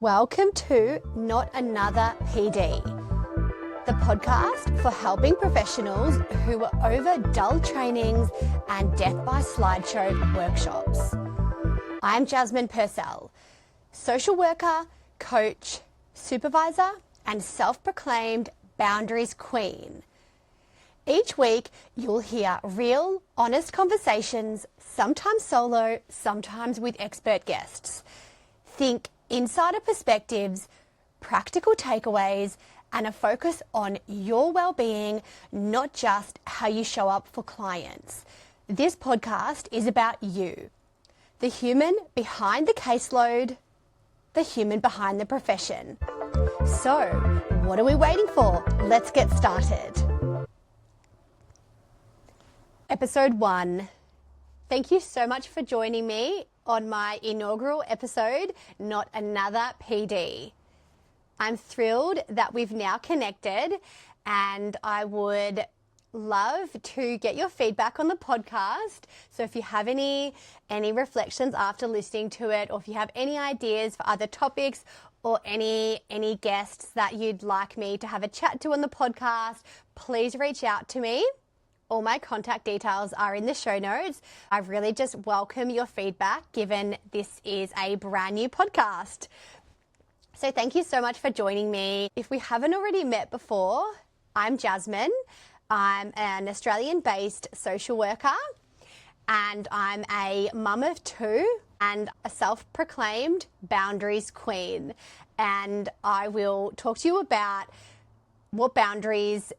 Welcome to Not Another PD, the podcast for helping professionals who are over dull trainings and death by slideshow workshops. I'm Jasmine Purcell, social worker, coach, supervisor, and self-proclaimed boundaries queen. Each week, you'll hear real, honest conversations, sometimes solo, sometimes with expert guests. Think insider perspectives, practical takeaways, and a focus on your well-being, not just how you show up for clients. This podcast is about you, the human behind the caseload, the human behind the profession. So, what are we waiting for? Let's get started. Episode 1. Thank you so much for joining me on my inaugural episode, Not Another PD. I'm thrilled that we've now connected, and I would love to get your feedback on the podcast. So if you have any reflections after listening to it, or if you have any ideas for other topics or any guests that you'd like me to have a chat to on the podcast, please reach out to me. All my contact details are in the show notes. I really just welcome your feedback, given this is a brand new podcast. So thank you so much for joining me. If we haven't already met before, I'm Jasmine. I'm an Australian-based social worker, and I'm a mum of 2 and a self-proclaimed boundaries queen. And I will talk to you about what boundaries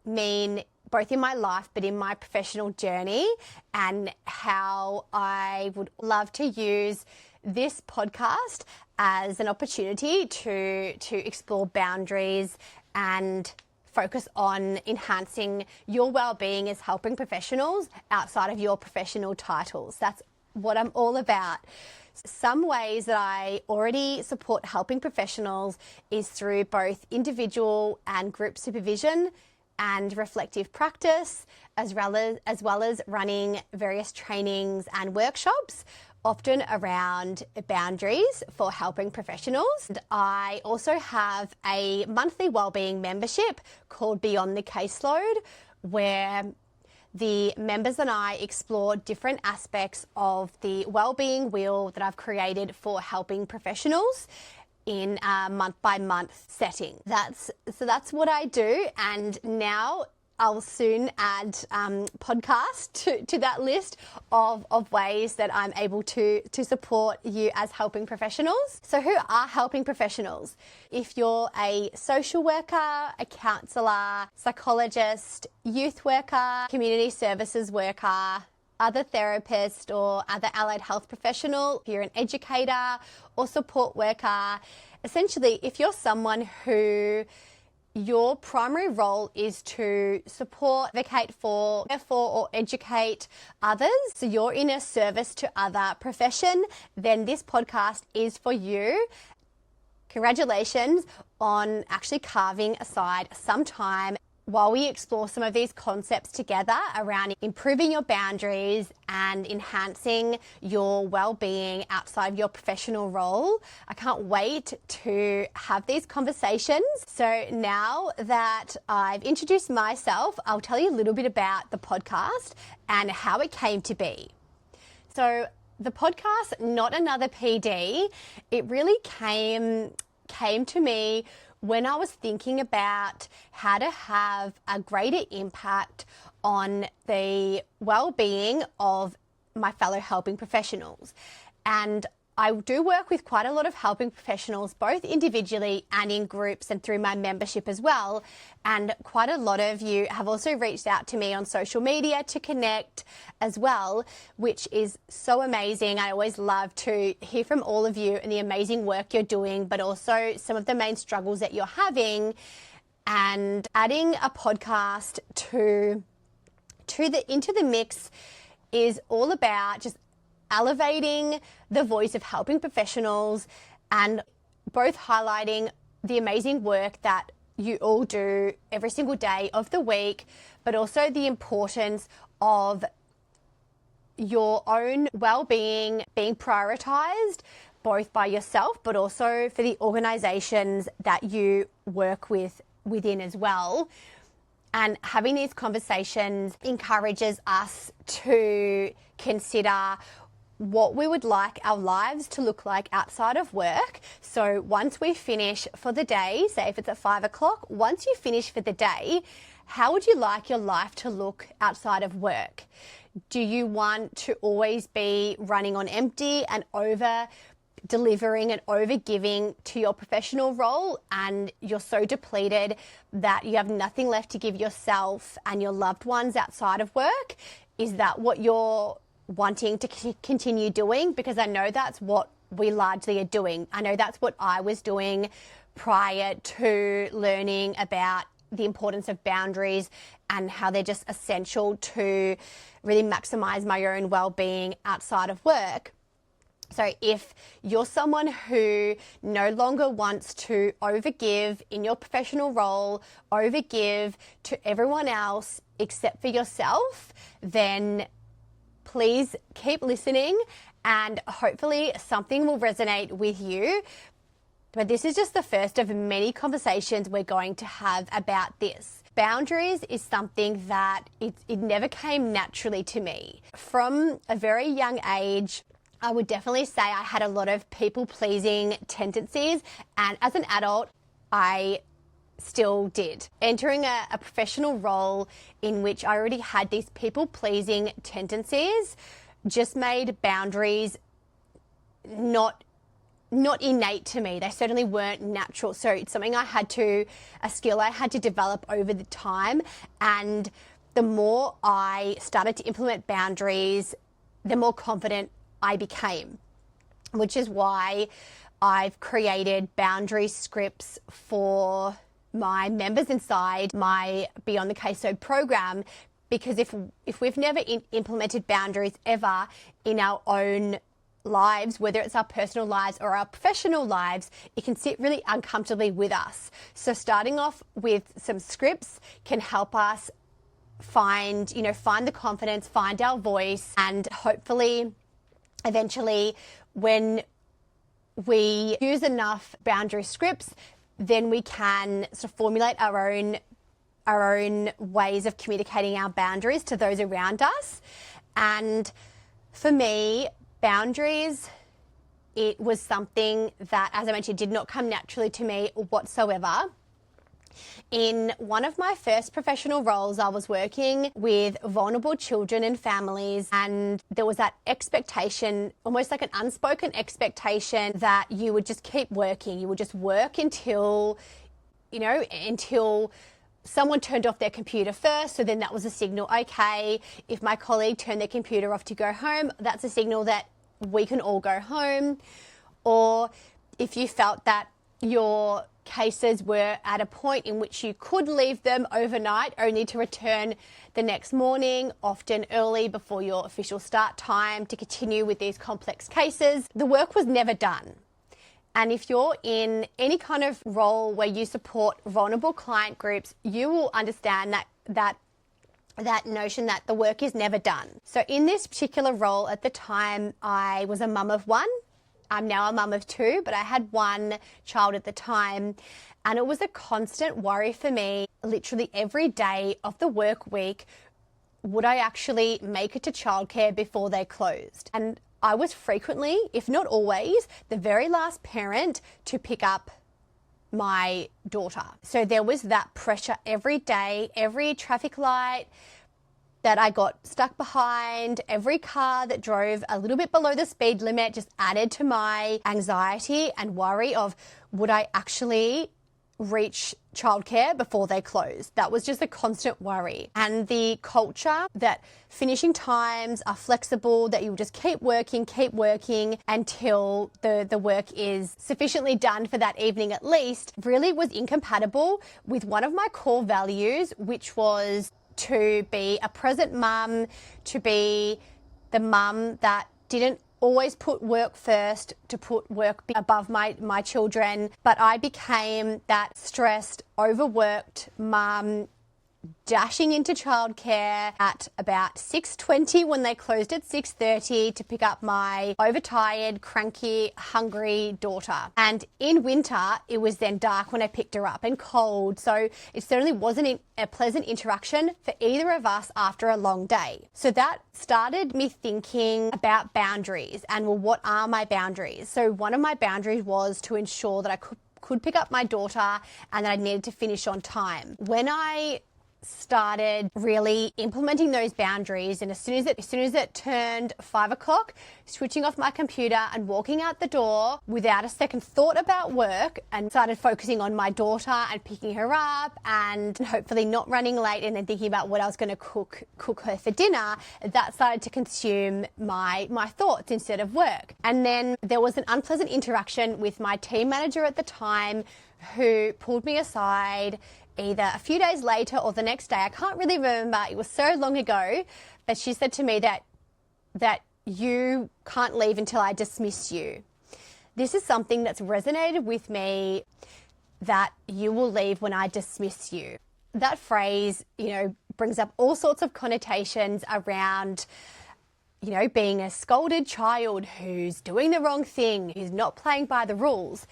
mean both in my life but in my professional journey, and how I would love to use this podcast as an opportunity to explore boundaries and focus on enhancing your well-being as helping professionals outside of your professional titles. That's what I'm all about. Some ways that I already support helping professionals is through both individual and group supervision and reflective practice, as well as running various trainings and workshops, often around boundaries for helping professionals. And I also have a monthly wellbeing membership called Beyond the Caseload, where the members and I explore different aspects of the wellbeing wheel that I've created for helping professionals in a month-by-month setting. That's what I do, and now I'll soon add podcasts to that list of ways that I'm able to support you as helping professionals. So who are helping professionals? If you're a social worker, a counsellor, psychologist, youth worker, community services worker, other therapist or other allied health professional, if you're an educator or support worker, essentially if you're someone who your primary role is to support, advocate for, or educate others, so you're in a service to other profession, then this podcast is for you. Congratulations on actually carving aside some time while we explore some of these concepts together around improving your boundaries and enhancing your well-being outside of your professional role. I can't wait to have these conversations. So now that I've introduced myself, I'll tell you a little bit about the podcast and how it came to be. So the podcast, Not Another PD, it really came to me when I was thinking about how to have a greater impact on the well-being of my fellow helping professionals. And I do work with quite a lot of helping professionals, both individually and in groups and through my membership as well. And quite a lot of you have also reached out to me on social media to connect as well, which is so amazing. I always love to hear from all of you and the amazing work you're doing, but also some of the main struggles that you're having. And adding a podcast into the mix is all about just elevating the voice of helping professionals and both highlighting the amazing work that you all do every single day of the week, but also the importance of your own well-being being prioritised both by yourself, but also for the organizations that you work within as well. And having these conversations encourages us to consider what we would like our lives to look like outside of work. So once we finish for the day, say if it's at 5 o'clock, once you finish for the day, how would you like your life to look outside of work? Do you want to always be running on empty and over delivering and over giving to your professional role, and you're so depleted that you have nothing left to give yourself and your loved ones outside of work? Is that what you're wanting to continue doing? Because I know that's what we largely are doing. I know that's what I was doing prior to learning about the importance of boundaries and how they're just essential to really maximize my own well-being outside of work. So if you're someone who no longer wants to overgive in your professional role, overgive to everyone else except for yourself, then please keep listening and hopefully something will resonate with you. But this is just the first of many conversations we're going to have about this. Boundaries is something that it never came naturally to me. From a very young age, I would definitely say I had a lot of people-pleasing tendencies, and as an adult, I still did. Entering a professional role in which I already had these people-pleasing tendencies just made boundaries not innate to me. They certainly weren't natural. So it's something a skill I had to develop over the time. And the more I started to implement boundaries, the more confident I became, which is why I've created boundary scripts for my members inside my Beyond the Caseload program, because if we've never implemented boundaries ever in our own lives, whether it's our personal lives or our professional lives, it can sit really uncomfortably with us. So starting off with some scripts can help us find the confidence, find our voice, and hopefully eventually when we use enough boundary scripts, then we can sort of formulate our own ways of communicating our boundaries to those around us. And for me, boundaries, it was something that, as I mentioned, did not come naturally to me whatsoever. In one of my first professional roles, I was working with vulnerable children and families, and there was that expectation, almost like an unspoken expectation, that you would just keep working. You would just work until someone turned off their computer first. So then that was a signal, okay, if my colleague turned their computer off to go home, that's a signal that we can all go home. Or if you felt that your cases were at a point in which you could leave them overnight only to return the next morning, often early before your official start time, to continue with these complex cases, the work was never done. And if you're in any kind of role where you support vulnerable client groups, you will understand that notion that the work is never done. So in this particular role at the time, I was a mum of one. I'm now a mum of two, but I had one child at the time, and it was a constant worry for me, literally every day of the work week, would I actually make it to childcare before they closed? And I was frequently, if not always, the very last parent to pick up my daughter. So there was that pressure every day, every traffic light that I got stuck behind, every car that drove a little bit below the speed limit just added to my anxiety and worry of, would I actually reach childcare before they closed? That was just a constant worry. And the culture that finishing times are flexible, that you will just keep working until the work is sufficiently done for that evening at least, really was incompatible with one of my core values, which was to be a present mum, to be the mum that didn't always put work first, to put work above my children. But I became that stressed, overworked mum dashing into childcare at about 6:20 when they closed at 6:30 to pick up my overtired, cranky, hungry daughter. And in winter, it was then dark when I picked her up and cold. So it certainly wasn't a pleasant interaction for either of us after a long day. So that started me thinking about boundaries and, well, what are my boundaries? So one of my boundaries was to ensure that I could pick up my daughter and that I needed to finish on time. When I started really implementing those boundaries, and as soon as it turned 5 o'clock, switching off my computer and walking out the door without a second thought about work, and started focusing on my daughter and picking her up and hopefully not running late, and then thinking about what I was going to cook her for dinner, that started to consume my thoughts instead of work. And then there was an unpleasant interaction with my team manager at the time, who pulled me aside either a few days later or the next day. I can't really remember. It was so long ago. But she said to me that you can't leave until I dismiss you. This is something that's resonated with me, that you will leave when I dismiss you. That phrase, brings up all sorts of connotations around, being a scolded child who's doing the wrong thing, who's not playing by the rules.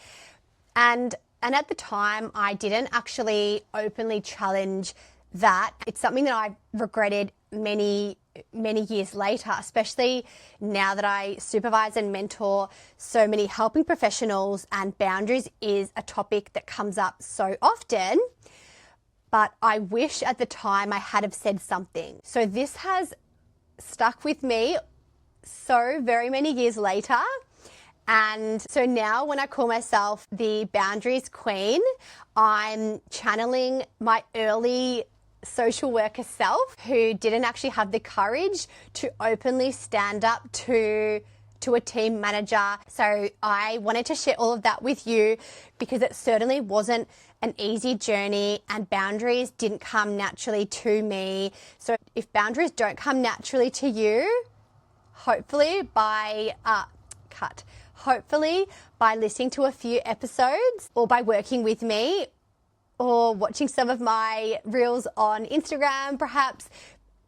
And at the time, I didn't actually openly challenge that. It's something that I regretted many years later, especially now that I supervise and mentor so many helping professionals, and boundaries is a topic that comes up so often. But I wish at the time I had have said something. So this has stuck with me so very many years later. And so now when I call myself the boundaries queen, I'm channeling my early social worker self, who didn't actually have the courage to openly stand up to a team manager. So I wanted to share all of that with you, because it certainly wasn't an easy journey, and boundaries didn't come naturally to me. So if boundaries don't come naturally to you, hopefully by listening to a few episodes, or by working with me, or watching some of my reels on Instagram, perhaps,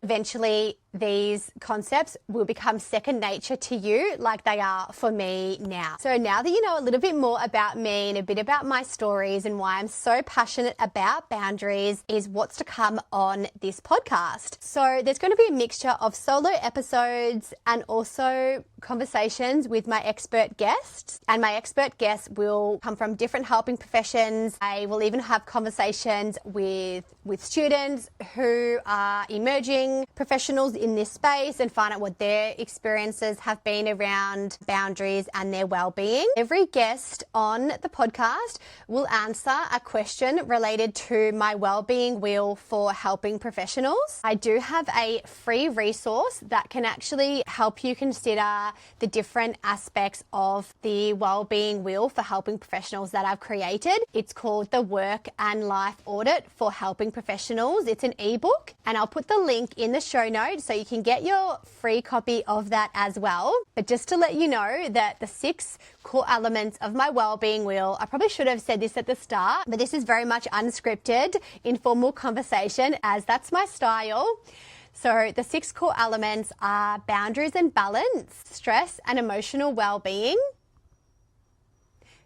eventually these concepts will become second nature to you, like they are for me now. So now that you know a little bit more about me and a bit about my stories and why I'm so passionate about boundaries, is what's to come on this podcast. So there's going to be a mixture of solo episodes and also conversations with my expert guests. And my expert guests will come from different helping professions. I will even have conversations with students who are emerging professionals in this space, and find out what their experiences have been around boundaries and their well-being. Every guest on the podcast will answer a question related to my well-being wheel for helping professionals. I do have a free resource that can actually help you consider the different aspects of the well-being wheel for helping professionals that I've created. It's called the Work and Life Audit for Helping Professionals. It's an ebook, and I'll put the link in the show notes so you can get your free copy of that as well. But just to let you know that the 6 core elements of my wellbeing wheel, I probably should have said this at the start, but this is very much unscripted, informal conversation, as that's my style. So the 6 core elements are boundaries and balance, stress and emotional well-being,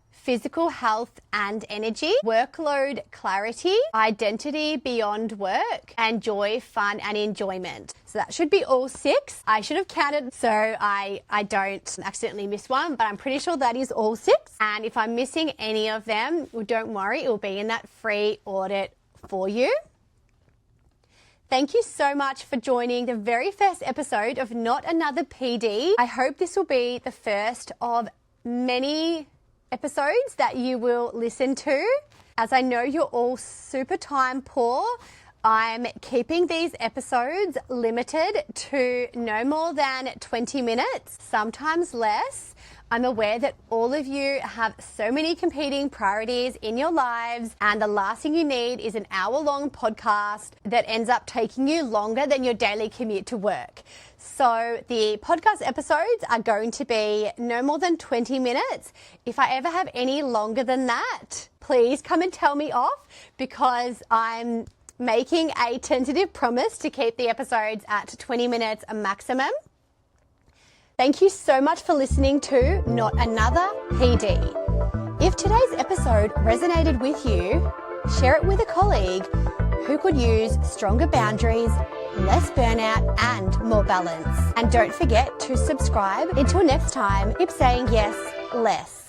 physical health and energy, workload clarity, identity beyond work, and joy, fun and enjoyment. So that should be all 6. I should have counted so I don't accidentally miss one, but I'm pretty sure that is all 6. And if I'm missing any of them, well, don't worry, it will be in that free audit for you. Thank you so much for joining the very first episode of Not Another PD. I hope this will be the first of many episodes that you will listen to. As I know you're all super time poor, I'm keeping these episodes limited to no more than 20 minutes, sometimes less. I'm aware that all of you have so many competing priorities in your lives, and the last thing you need is an hour-long podcast that ends up taking you longer than your daily commute to work. So the podcast episodes are going to be no more than 20 minutes. If I ever have any longer than that, please come and tell me off, because I'm making a tentative promise to keep the episodes at 20 minutes maximum. Thank you so much for listening to Not Another PD. If today's episode resonated with you, share it with a colleague who could use stronger boundaries, less burnout, and more balance. And don't forget to subscribe. Until next time, keep saying yes less.